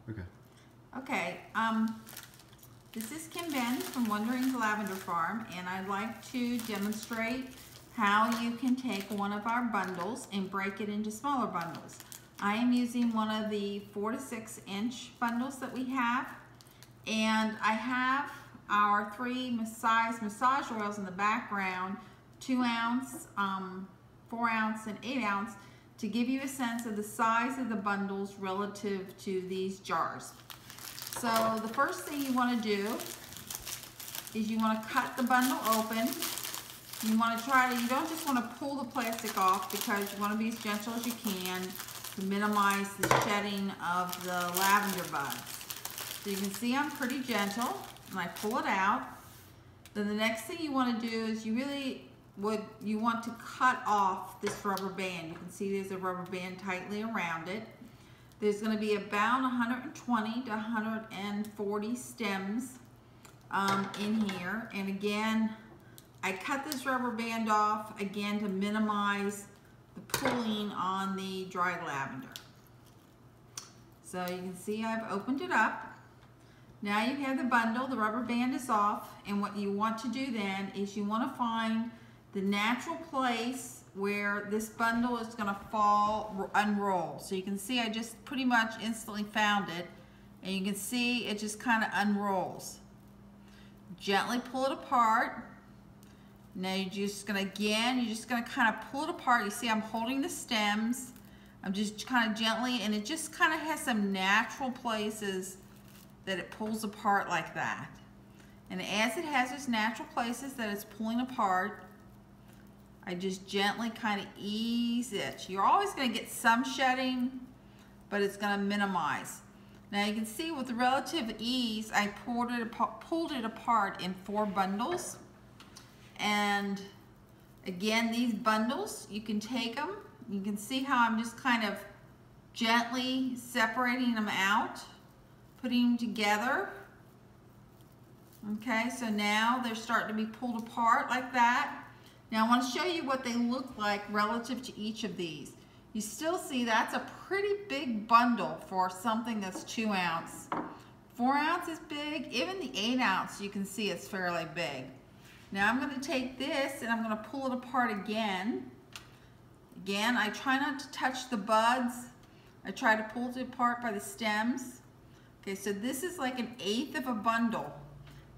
Okay. Okay, this is Kim Ben from Wandering's Lavender Farm, and I'd like to demonstrate how you can take one of our bundles and break it into smaller bundles. I am using one of the 4 to 6 inch bundles that we have, and I have our 3 size massage oils in the background, 2 ounce, 4 ounce, and 8 ounce, to give you a sense of the size of the bundles relative to these jars. So the first thing you want to do is you want to cut the bundle open. You want to you don't just want to pull the plastic off, because you want to be as gentle as you can to minimize the shedding of the lavender buds. So you can see I'm pretty gentle, and I pull it out. Then the next thing you want to do is you want to cut off this rubber band. You can see there's a rubber band tightly around it. There's going to be about 120 to 140 stems in here. And again, I cut this rubber band off again to minimize the pulling on the dried lavender. So you can see I've opened it up. Now you have the bundle, the rubber band is off, and what you want to do then is you want to find the natural place where this bundle is going to fall, unroll. So you can see I just pretty much instantly found it, and you can see it just kind of unrolls. Gently pull it apart. Now you're just going to kind of pull it apart. You see I'm holding the stems. I'm just kind of gently, and it just kind of has some natural places that it pulls apart like that. And as it has those natural places that it's pulling apart, I just gently kind of ease it. You're always going to get some shedding, but it's going to minimize. Now you can see with relative ease, I pulled it apart in 4 bundles. And again, these bundles, you can take them. You can see how I'm just kind of gently separating them out, putting them together. Okay, so now they're starting to be pulled apart like that. Now I want to show you what they look like relative to each of these. You still see that's a pretty big bundle for something that's 2 ounce. 4 ounce is big. Even the 8 ounce, you can see it's fairly big. Now I'm going to take this and I'm going to pull it apart again. Again, I try not to touch the buds. I try to pull it apart by the stems. Okay, so this is like 1/8 of a bundle.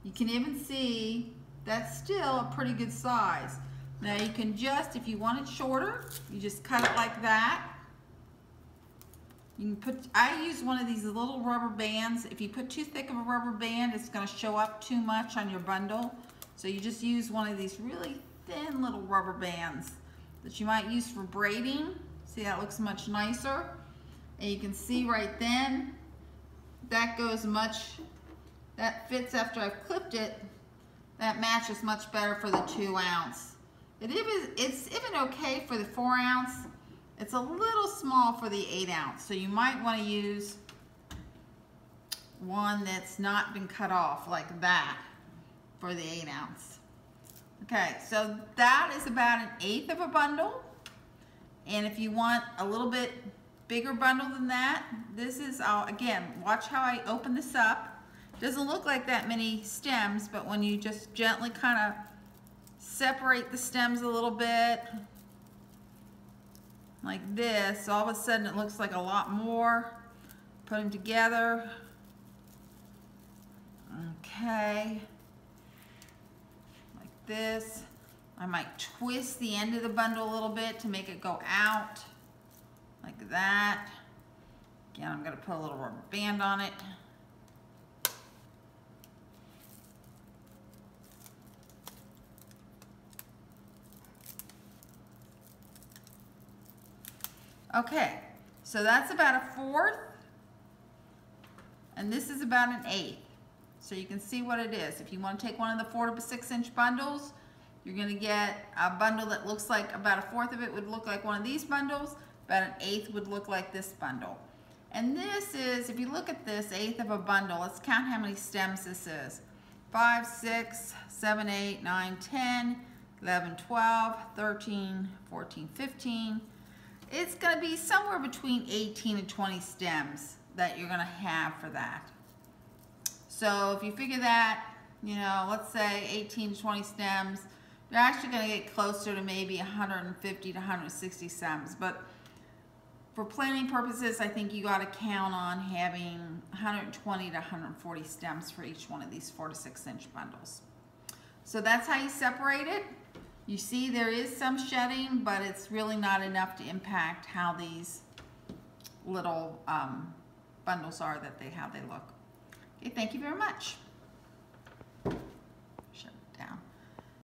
You can even see that's still a pretty good size. Now you can just, if you want it shorter, you just cut it like that. You can I use one of these little rubber bands. If you put too thick of a rubber band, it's going to show up too much on your bundle. So you just use one of these really thin little rubber bands that you might use for braiding. See, that looks much nicer. And you can see right then, that fits after I've clipped it. That matches much better for the 2 ounce. It's even okay for the 4 ounce. It's a little small for the 8 ounce. So you might want to use one that's not been cut off like that for the 8 ounce. Okay, so that is about 1/8 of a bundle. And if you want a little bit bigger bundle than that, this is, again, watch how I open this up. Doesn't look like that many stems, but when you just gently kind of separate the stems a little bit, like this, all of a sudden it looks like a lot more. Put them together. Okay. Like this. I might twist the end of the bundle a little bit to make it go out. Like that. Again, I'm going to put a little rubber band on it. Okay, so that's about 1/4, and this is about 1/8. So you can see what it is. If you want to take one of the 4 to 6 inch bundles, you're going to get a bundle that looks like about 1/4 of it would look like one of these bundles, about 1/8 would look like this bundle. And this is, if you look at this, 1/8 of a bundle, let's count how many stems this is. 5, 6, 7, 8, 9, 10, 11, 12, 13, 14, 15. It's going to be somewhere between 18 and 20 stems that you're gonna have for that. So if you figure that, you know, let's say 18 to 20 stems, you're actually gonna get closer to maybe 150 to 160 stems. But for planting purposes, I think you gotta count on having 120 to 140 stems for each one of these 4 to 6 inch bundles. So that's how you separate it. You see there is some shedding, but it's really not enough to impact how these little bundles are, how they look. Okay, thank you very much. Shut it down.